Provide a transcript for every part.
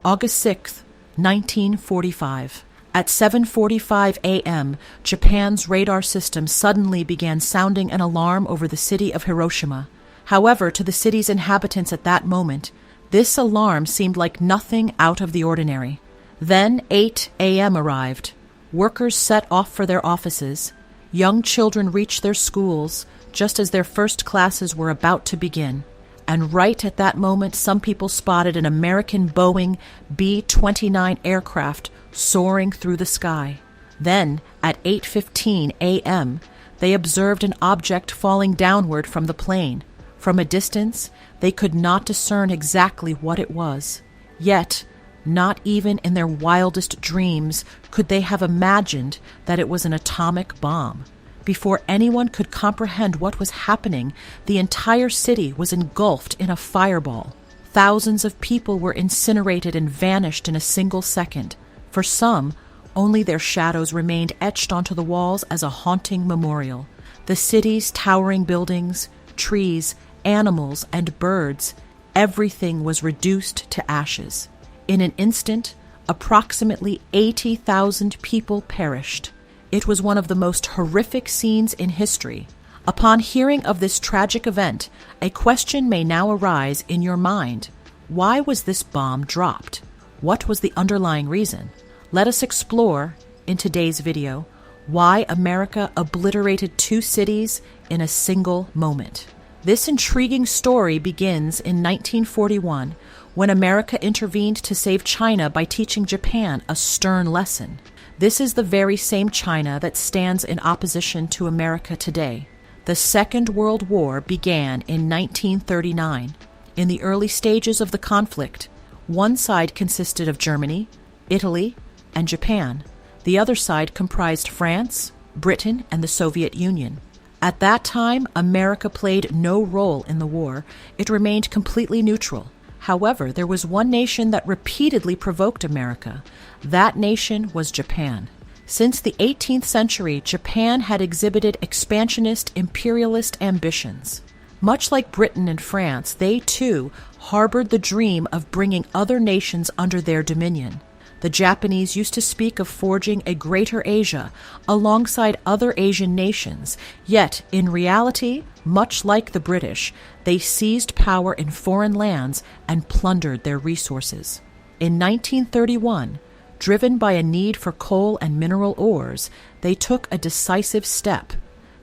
August 6, 1945. At 7:45 a.m., Japan's radar system suddenly began sounding an alarm over the city of Hiroshima. However, to the city's inhabitants at that moment, this alarm seemed like nothing out of the ordinary. Then 8 a.m. arrived. Workers set off for their offices. Young children reached their schools just as their first classes were about to begin. And right at that moment, some people spotted an American Boeing B-29 aircraft soaring through the sky. Then, at 8:15 a.m., they observed an object falling downward from the plane. From a distance, they could not discern exactly what it was. Yet, not even in their wildest dreams could they have imagined that it was an atomic bomb. Before anyone could comprehend what was happening, the entire city was engulfed in a fireball. Thousands of people were incinerated and vanished in a single second. For some, only their shadows remained etched onto the walls as a haunting memorial. The city's towering buildings, trees, animals, and birds, everything was reduced to ashes. In an instant, approximately 80,000 people perished. It was one of the most horrific scenes in history. Upon hearing of this tragic event, a question may now arise in your mind. Why was this bomb dropped? What was the underlying reason? Let us explore, in today's video, why America obliterated two cities in a single moment. This intriguing story begins in 1941, when America intervened to save China by teaching Japan a stern lesson. This is the very same China that stands in opposition to America today. The Second World War began in 1939. In the early stages of the conflict, one side consisted of Germany, Italy, and Japan. The other side comprised France, Britain, and the Soviet Union. At that time, America played no role in the war. It remained completely neutral. However, there was one nation that repeatedly provoked America. That nation was Japan. Since the 18th century, Japan had exhibited expansionist, imperialist ambitions. Much like Britain and France, they too harbored the dream of bringing other nations under their dominion. The Japanese used to speak of forging a greater Asia alongside other Asian nations, yet in reality, much like the British, they seized power in foreign lands and plundered their resources. In 1931, driven by a need for coal and mineral ores, they took a decisive step.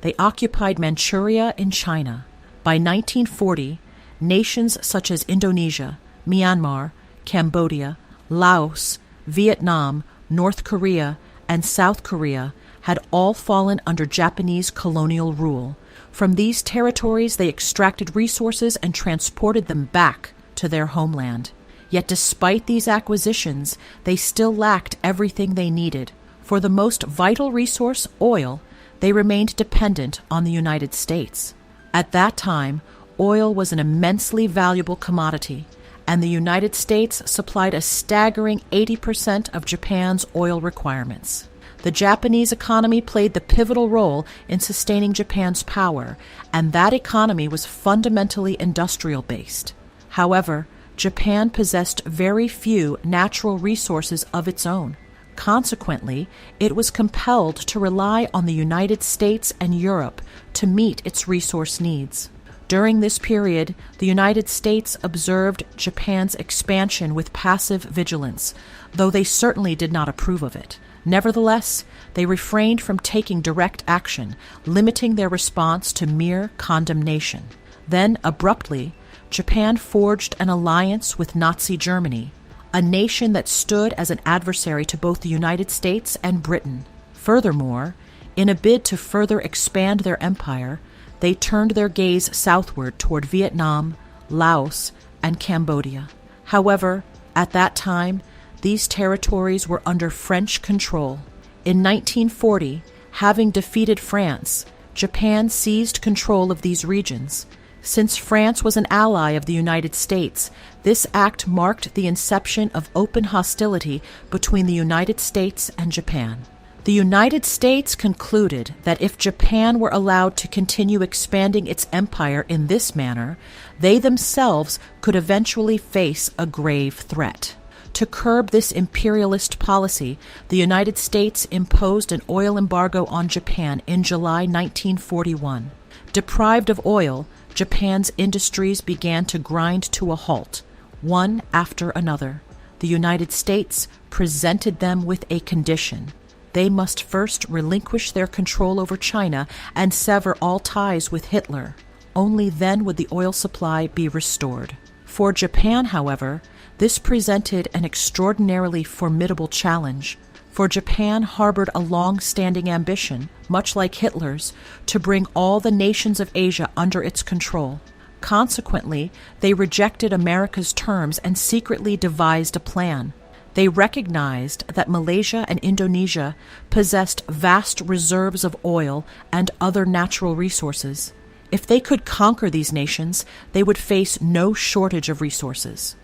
They occupied Manchuria in China. By 1940, nations such as Indonesia, Myanmar, Cambodia, Laos, Vietnam, North Korea, and South Korea had all fallen under Japanese colonial rule. From these territories, they extracted resources and transported them back to their homeland. Yet despite these acquisitions, they still lacked everything they needed. For the most vital resource, oil, they remained dependent on the United States. At that time, oil was an immensely valuable commodity, and the United States supplied a staggering 80% of Japan's oil requirements. The Japanese economy played the pivotal role in sustaining Japan's power, and that economy was fundamentally industrial-based. However, Japan possessed very few natural resources of its own. Consequently, it was compelled to rely on the United States and Europe to meet its resource needs. During this period, the United States observed Japan's expansion with passive vigilance, though they certainly did not approve of it. Nevertheless, they refrained from taking direct action, limiting their response to mere condemnation. Then, abruptly, Japan forged an alliance with Nazi Germany, a nation that stood as an adversary to both the United States and Britain. Furthermore, in a bid to further expand their empire, they turned their gaze southward toward Vietnam, Laos, and Cambodia. However, at that time, these territories were under French control. In 1940, having defeated France, Japan seized control of these regions. Since France was an ally of the United States, this act marked the inception of open hostility between the United States and Japan. The United States concluded that if Japan were allowed to continue expanding its empire in this manner, they themselves could eventually face a grave threat. To curb this imperialist policy, the United States imposed an oil embargo on Japan in July 1941. Deprived of oil, Japan's industries began to grind to a halt, one after another. The United States presented them with a condition. They must first relinquish their control over China and sever all ties with Hitler. Only then would the oil supply be restored. For Japan, however, this presented an extraordinarily formidable challenge, for Japan harbored a long-standing ambition, much like Hitler's, to bring all the nations of Asia under its control. Consequently, they rejected America's terms and secretly devised a plan. They recognized that Malaysia and Indonesia possessed vast reserves of oil and other natural resources. If they could conquer these nations, they would face no shortage of resources.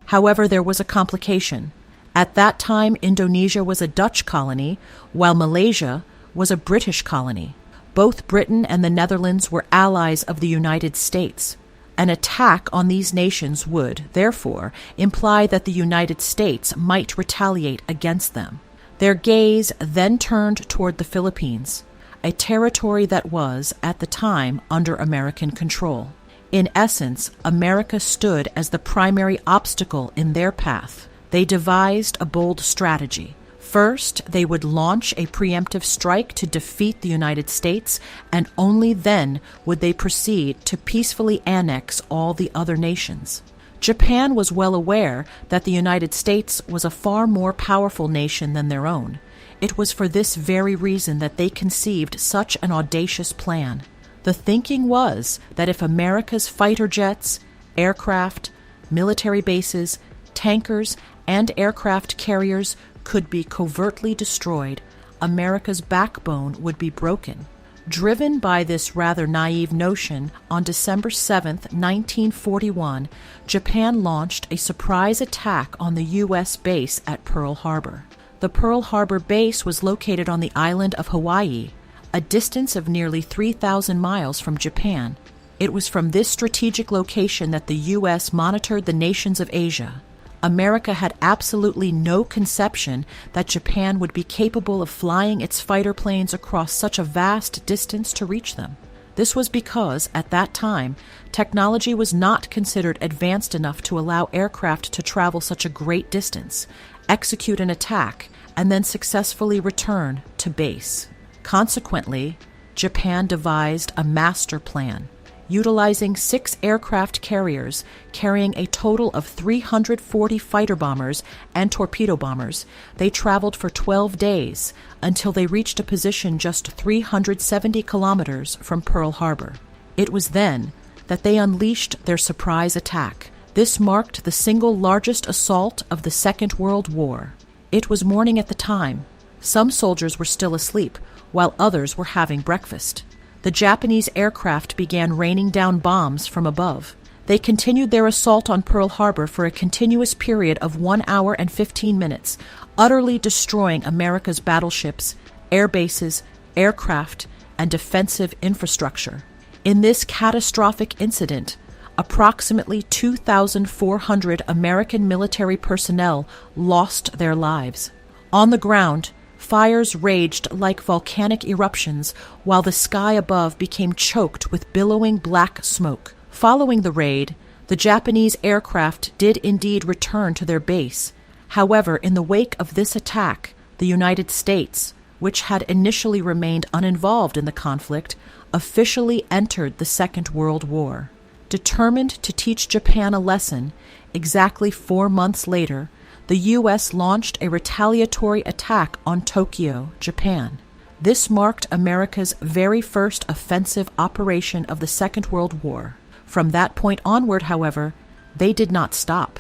However, there was a complication. At that time, Indonesia was a Dutch colony, while Malaysia was a British colony. Both Britain and the Netherlands were allies of the United States. An attack on these nations would, therefore, imply that the United States might retaliate against them. Their gaze then turned toward the Philippines, a territory that was, at the time, under American control. In essence, America stood as the primary obstacle in their path. They devised a bold strategy. First, they would launch a preemptive strike to defeat the United States, and only then would they proceed to peacefully annex all the other nations. Japan was well aware that the United States was a far more powerful nation than their own. It was for this very reason that they conceived such an audacious plan. The thinking was that if America's fighter jets, aircraft, military bases, tankers, and aircraft carriers could be covertly destroyed, America's backbone would be broken. Driven by this rather naive notion, on December 7, 1941, Japan launched a surprise attack on the U.S. base at Pearl Harbor. The Pearl Harbor base was located on the island of Hawaii, a distance of nearly 3,000 miles from Japan. It was from this strategic location that the U.S. monitored the nations of Asia. America had absolutely no conception that Japan would be capable of flying its fighter planes across such a vast distance to reach them. This was because, at that time, technology was not considered advanced enough to allow aircraft to travel such a great distance, execute an attack, and then successfully return to base. Consequently, Japan devised a master plan. Utilizing 6 aircraft carriers carrying a total of 340 fighter bombers and torpedo bombers, they traveled for 12 days until they reached a position just 370 kilometers from Pearl Harbor. It was then that they unleashed their surprise attack. This marked the single largest assault of the Second World War. It was morning at the time. Some soldiers were still asleep, while others were having breakfast. The Japanese aircraft began raining down bombs from above. They continued their assault on Pearl Harbor for a continuous period of 1 hour and 15 minutes, utterly destroying America's battleships, air bases, aircraft, and defensive infrastructure. In this catastrophic incident, approximately 2,400 American military personnel lost their lives. On the ground, fires raged like volcanic eruptions, while the sky above became choked with billowing black smoke. Following the raid, the Japanese aircraft did indeed return to their base. However, in the wake of this attack, the United States, which had initially remained uninvolved in the conflict, officially entered the Second World War. Determined to teach Japan a lesson, exactly 4 months later, the U.S. launched a retaliatory attack on Tokyo, Japan. This marked America's very first offensive operation of the Second World War. From that point onward, however, they did not stop.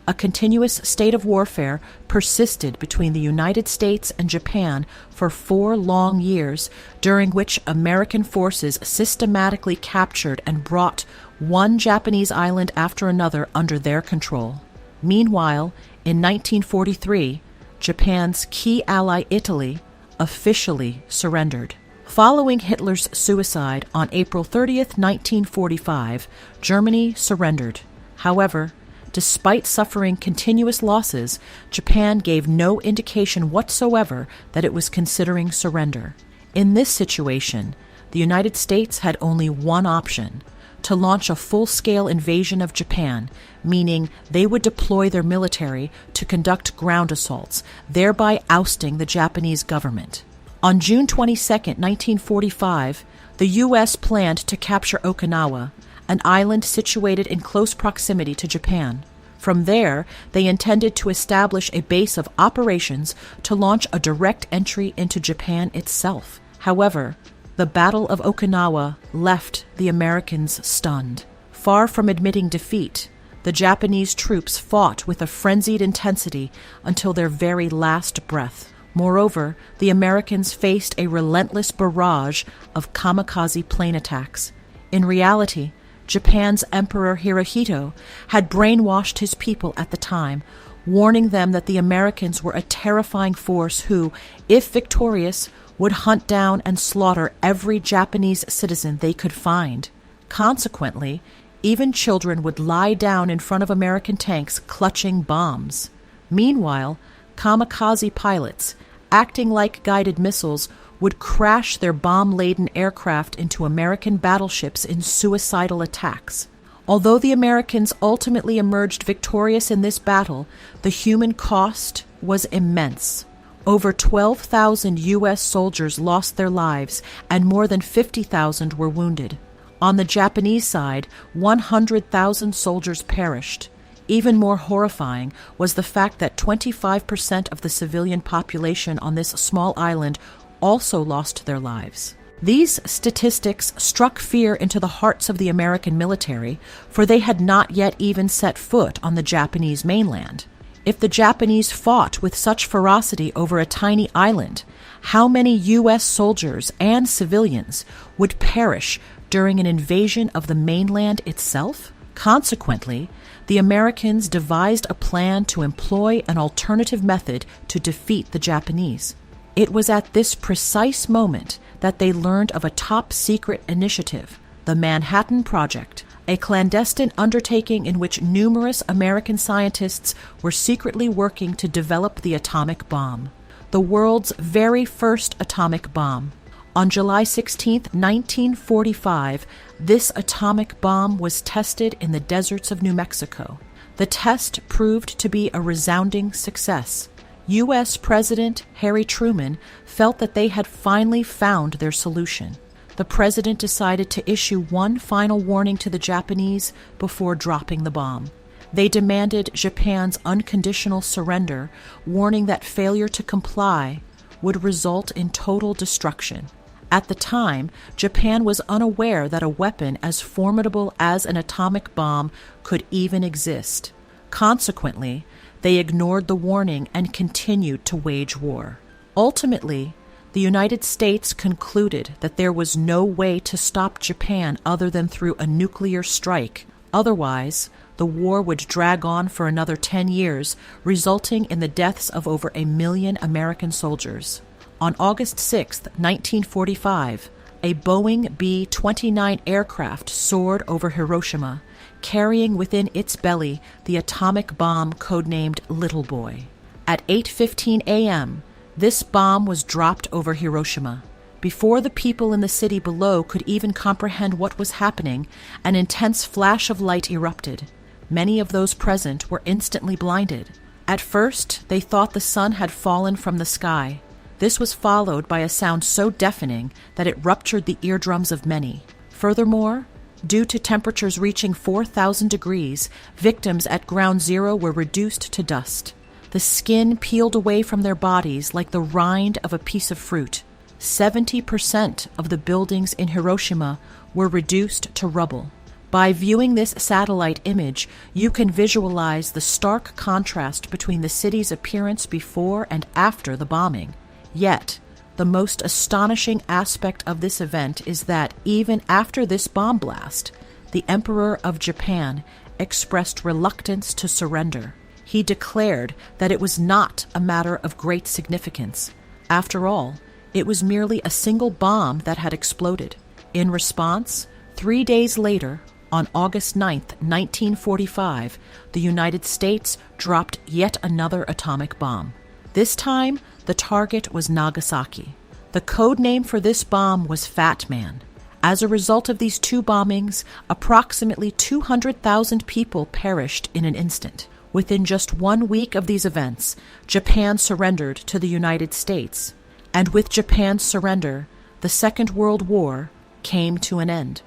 A continuous state of warfare persisted between the United States and Japan for 4 long years, during which American forces systematically captured and brought one Japanese island after another under their control. Meanwhile, in 1943, Japan's key ally Italy officially surrendered. Following Hitler's suicide on April 30, 1945, Germany surrendered. However, despite suffering continuous losses, Japan gave no indication whatsoever that it was considering surrender. In this situation, the United States had only one option: to launch a full-scale invasion of Japan, meaning they would deploy their military to conduct ground assaults, thereby ousting the Japanese government. On June 22, 1945, the U.S. planned to capture Okinawa, an island situated in close proximity to Japan. From there, they intended to establish a base of operations to launch a direct entry into Japan itself. However, the Battle of Okinawa left the Americans stunned. Far from admitting defeat, the Japanese troops fought with a frenzied intensity until their very last breath. Moreover, the Americans faced a relentless barrage of kamikaze plane attacks. In reality, Japan's Emperor Hirohito had brainwashed his people at the time, warning them that the Americans were a terrifying force who, if victorious, would hunt down and slaughter every Japanese citizen they could find. Consequently, even children would lie down in front of American tanks clutching bombs. Meanwhile, kamikaze pilots, acting like guided missiles, would crash their bomb-laden aircraft into American battleships in suicidal attacks. Although the Americans ultimately emerged victorious in this battle, the human cost was immense. Over 12,000 U.S. soldiers lost their lives, and more than 50,000 were wounded. On the Japanese side, 100,000 soldiers perished. Even more horrifying was the fact that 25% of the civilian population on this small island also lost their lives. These statistics struck fear into the hearts of the American military, for they had not yet even set foot on the Japanese mainland. If the Japanese fought with such ferocity over a tiny island, how many U.S. soldiers and civilians would perish during an invasion of the mainland itself? Consequently, the Americans devised a plan to employ an alternative method to defeat the Japanese. It was at this precise moment that they learned of a top-secret initiative, the Manhattan Project, a clandestine undertaking in which numerous American scientists were secretly working to develop the atomic bomb, the world's very first atomic bomb. On July 16, 1945, this atomic bomb was tested in the deserts of New Mexico. The test proved to be a resounding success. U.S. President Harry Truman felt that they had finally found their solution. The president decided to issue one final warning to the Japanese before dropping the bomb. They demanded Japan's unconditional surrender, warning that failure to comply would result in total destruction. At the time, Japan was unaware that a weapon as formidable as an atomic bomb could even exist. Consequently, they ignored the warning and continued to wage war. Ultimately, the United States concluded that there was no way to stop Japan other than through a nuclear strike. Otherwise, the war would drag on for another 10 years, resulting in the deaths of over 1 million American soldiers. On August 6, 1945, a Boeing B-29 aircraft soared over Hiroshima, carrying within its belly the atomic bomb codenamed Little Boy. At 8:15 a.m., this bomb was dropped over Hiroshima. Before the people in the city below could even comprehend what was happening, an intense flash of light erupted. Many of those present were instantly blinded. At first, they thought the sun had fallen from the sky. This was followed by a sound so deafening that it ruptured the eardrums of many. Furthermore, due to temperatures reaching 4,000 degrees, victims at ground zero were reduced to dust. The skin peeled away from their bodies like the rind of a piece of fruit. 70% of the buildings in Hiroshima were reduced to rubble. By viewing this satellite image, you can visualize the stark contrast between the city's appearance before and after the bombing. Yet, the most astonishing aspect of this event is that even after this bomb blast, the Emperor of Japan expressed reluctance to surrender. He declared that it was not a matter of great significance. After all, it was merely a single bomb that had exploded. In response, 3 days later, On August 9th, 1945, the United States dropped yet another atomic bomb. This time, the target was Nagasaki. The code name for this bomb was Fat Man. As a result of these two bombings, approximately 200,000 people perished in an instant. Within just 1 week of these events, Japan surrendered to the United States. And with Japan's surrender, the Second World War came to an end.